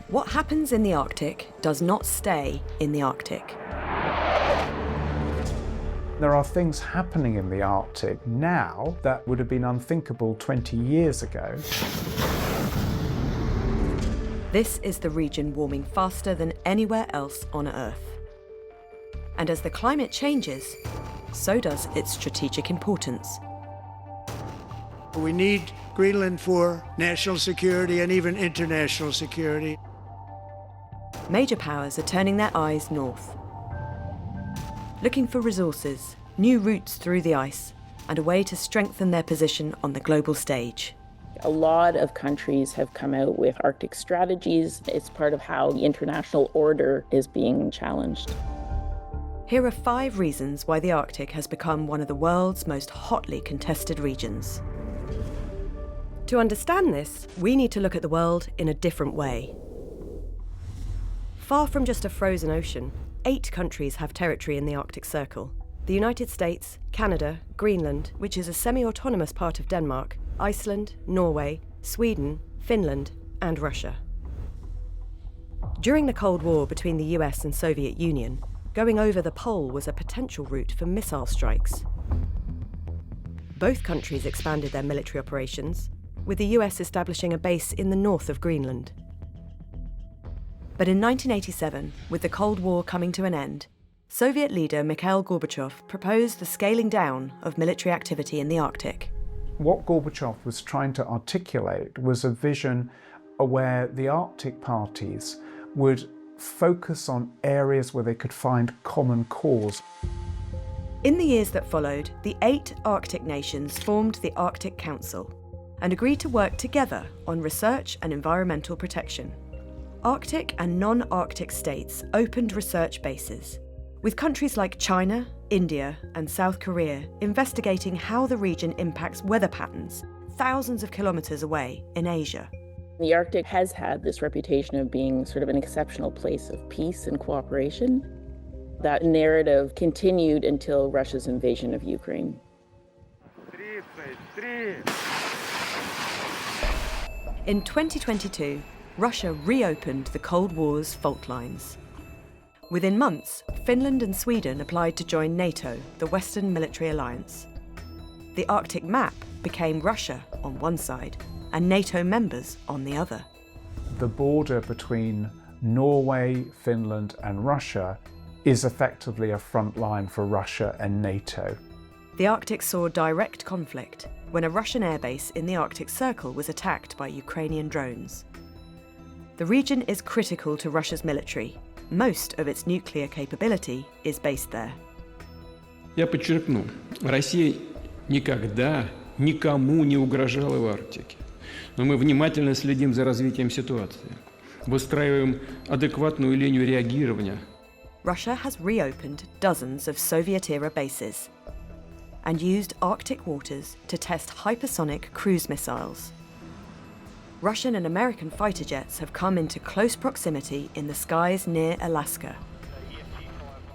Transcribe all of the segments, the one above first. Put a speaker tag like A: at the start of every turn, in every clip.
A: What happens in the Arctic does not stay in the Arctic.
B: There are things happening in the Arctic now that would have been unthinkable 20 years ago.
A: This is the region warming faster than anywhere else on Earth. And as the climate changes, so does its strategic importance.
C: We need Greenland for national security and even international security.
A: Major powers are turning their eyes north, looking for resources, new routes through the ice, and a way to strengthen their position on the global stage.
D: A lot of countries have come out with Arctic strategies. It's part of how the international order is being challenged.
A: Here are 5 reasons why the Arctic has become one of the world's most hotly contested regions. To understand this, we need to look at the world in a different way. Far from just a frozen ocean, 8 countries have territory in the Arctic Circle. The United States, Canada, Greenland, which is a semi-autonomous part of Denmark, Iceland, Norway, Sweden, Finland, and Russia. During the Cold War between the US and Soviet Union, going over the pole was a potential route for missile strikes. Both countries expanded their military operations, with the US establishing a base in the north of Greenland. But in 1987, with the Cold War coming to an end, Soviet leader Mikhail Gorbachev proposed the scaling down of military activity in the Arctic.
B: What Gorbachev was trying to articulate was a vision where the Arctic parties would focus on areas where they could find common cause.
A: In the years that followed, the 8 Arctic nations formed the Arctic Council and agreed to work together on research and environmental protection. Arctic and non-Arctic states opened research bases, with countries like China, India, and South Korea investigating how the region impacts weather patterns thousands of kilometres away in Asia.
D: The Arctic has had this reputation of being sort of an exceptional place of peace and cooperation. That narrative continued until Russia's invasion of Ukraine.
A: In 2022, Russia reopened the Cold War's fault lines. Within months, Finland and Sweden applied to join NATO, the Western military alliance. The Arctic map became Russia on one side and NATO members on the other.
B: The border between Norway, Finland and Russia is effectively a front line for Russia and NATO.
A: The Arctic saw direct conflict when a Russian airbase in the Arctic Circle was attacked by Ukrainian drones. The region is critical to Russia's military. Most of its nuclear capability is based there.
E: Я подчеркну, Россия никогда никому не угрожала в Арктике. Но мы внимательно следим за развитием ситуации, выстраиваем адекватную линию реагирования.
A: Russia has reopened dozens of Soviet-era bases and used Arctic waters to test hypersonic cruise missiles. Russian and American fighter jets have come into close proximity in the skies near Alaska.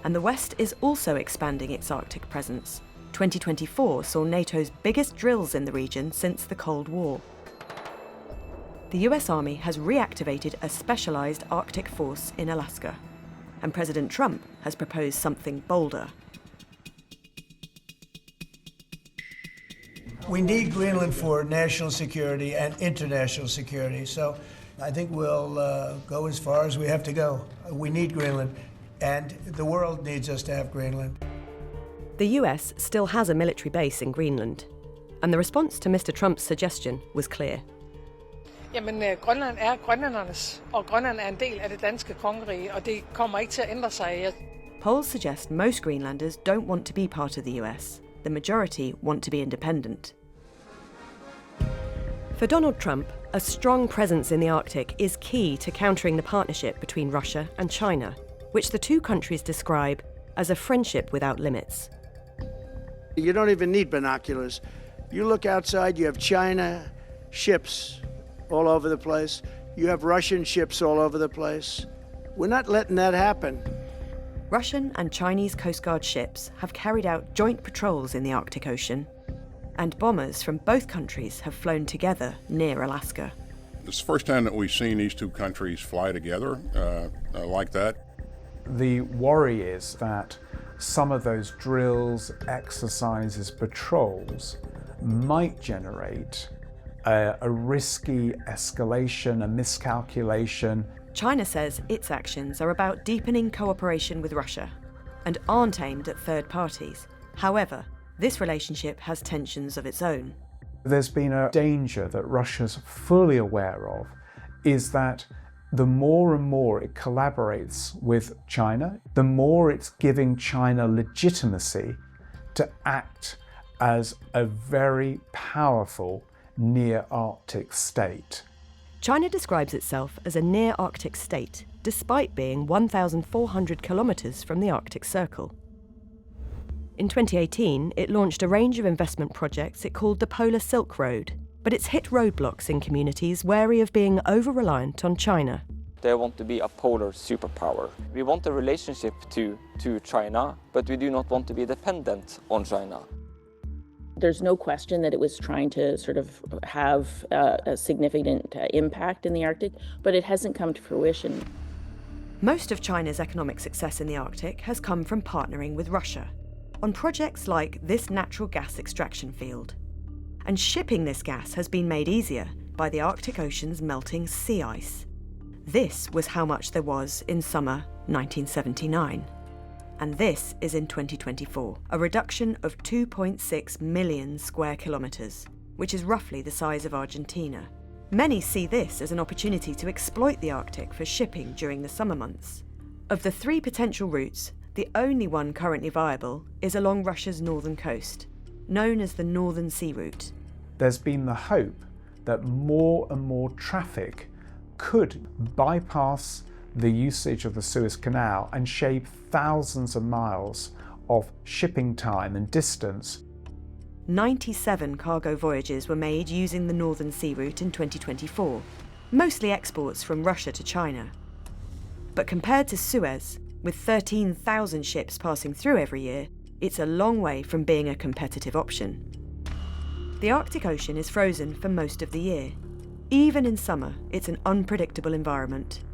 A: And the West is also expanding its Arctic presence. 2024 saw NATO's biggest drills in the region since the Cold War. The US Army has reactivated a specialised Arctic force in Alaska, and President Trump has proposed something bolder.
C: We need Greenland for national security and international security. So I think we'll go as far as we have to go. We need Greenland, and the world needs us to have Greenland.
A: The US still has a military base in Greenland, and the response to Mr. Trump's suggestion was clear.
F: Jamen, Grønland er grønlændernes, og Grønland er en del af det danske kongerige, og det kommer ikke til at ændre sig.
A: Polls suggest most Greenlanders don't want to be part of the US. The majority want to be independent. For Donald Trump, a strong presence in the Arctic is key to countering the partnership between Russia and China, which the two countries describe as a friendship without limits.
C: You don't even need binoculars. You look outside, you have China ships all over the place. You have Russian ships all over the place. We're not letting that happen.
A: Russian and Chinese Coast Guard ships have carried out joint patrols in the Arctic Ocean, and bombers from both countries have flown together near Alaska.
G: It's the first time that we've seen these two countries fly together like that.
B: The worry is that some of those drills, exercises, patrols might generate a risky escalation, a miscalculation.
A: China says its actions are about deepening cooperation with Russia and aren't aimed at third parties. However, this relationship has tensions of its own.
B: There's been a danger that Russia's fully aware of, is that the more and more it collaborates with China, the more it's giving China legitimacy to act as a very powerful near-Arctic state.
A: China describes itself as a near-Arctic state, despite being 1,400 kilometres from the Arctic Circle. In 2018, it launched a range of investment projects it called the Polar Silk Road, but it's hit roadblocks in communities wary of being over-reliant on China.
H: They want to be a polar superpower. We want a relationship to China, but we do not want to be dependent on China.
D: There's no question that it was trying to sort of have a significant impact in the Arctic, but it hasn't come to fruition.
A: Most of China's economic success in the Arctic has come from partnering with Russia on projects like this natural gas extraction field. And shipping this gas has been made easier by the Arctic Ocean's melting sea ice. This was how much there was in summer 1979. And this is in 2024, a reduction of 2.6 million square kilometres, which is roughly the size of Argentina. Many see this as an opportunity to exploit the Arctic for shipping during the summer months. Of the 3 potential routes, the only one currently viable is along Russia's northern coast, known as the Northern Sea Route.
B: There's been the hope that more and more traffic could bypass the usage of the Suez Canal and shave thousands of miles of shipping time and distance.
A: 97 cargo voyages were made using the Northern Sea Route in 2024, mostly exports from Russia to China. But compared to Suez, with 13,000 ships passing through every year, it's a long way from being a competitive option. The Arctic Ocean is frozen for most of the year. Even in summer, it's an unpredictable environment.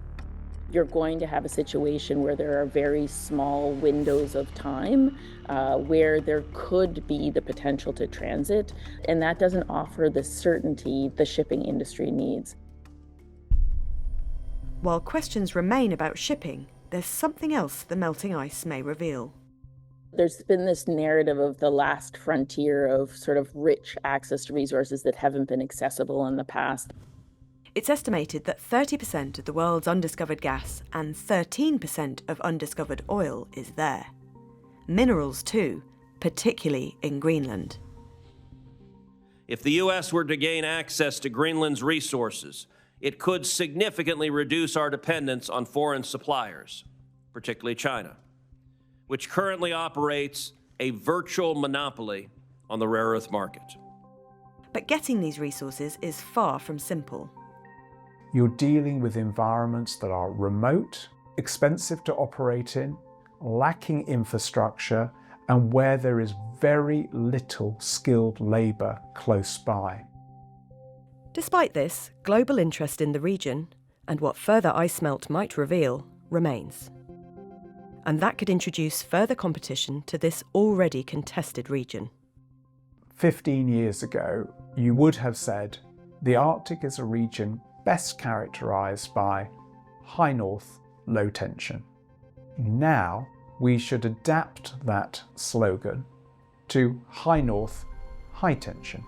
D: You're going to have a situation where there are very small windows of time where there could be the potential to transit, and that doesn't offer the certainty the shipping industry needs.
A: While questions remain about shipping, there's something else the melting ice may reveal.
D: There's been this narrative of the last frontier of sort of rich access to resources that haven't been accessible in the past.
A: It's estimated that 30% of the world's undiscovered gas and 13% of undiscovered oil is there. Minerals too, particularly in Greenland.
I: If the U.S. were to gain access to Greenland's resources, it could significantly reduce our dependence on foreign suppliers, particularly China, which currently operates a virtual monopoly on the rare earth market.
A: But getting these resources is far from simple.
B: You're dealing with environments that are remote, expensive to operate in, lacking infrastructure, and where there is very little skilled labour close by.
A: Despite this, global interest in the region, and what further ice melt might reveal, remains. And that could introduce further competition to this already contested region.
B: 15 years ago, you would have said the Arctic is a region best characterised by high north, low tension. Now, we should adapt that slogan to high north, high tension.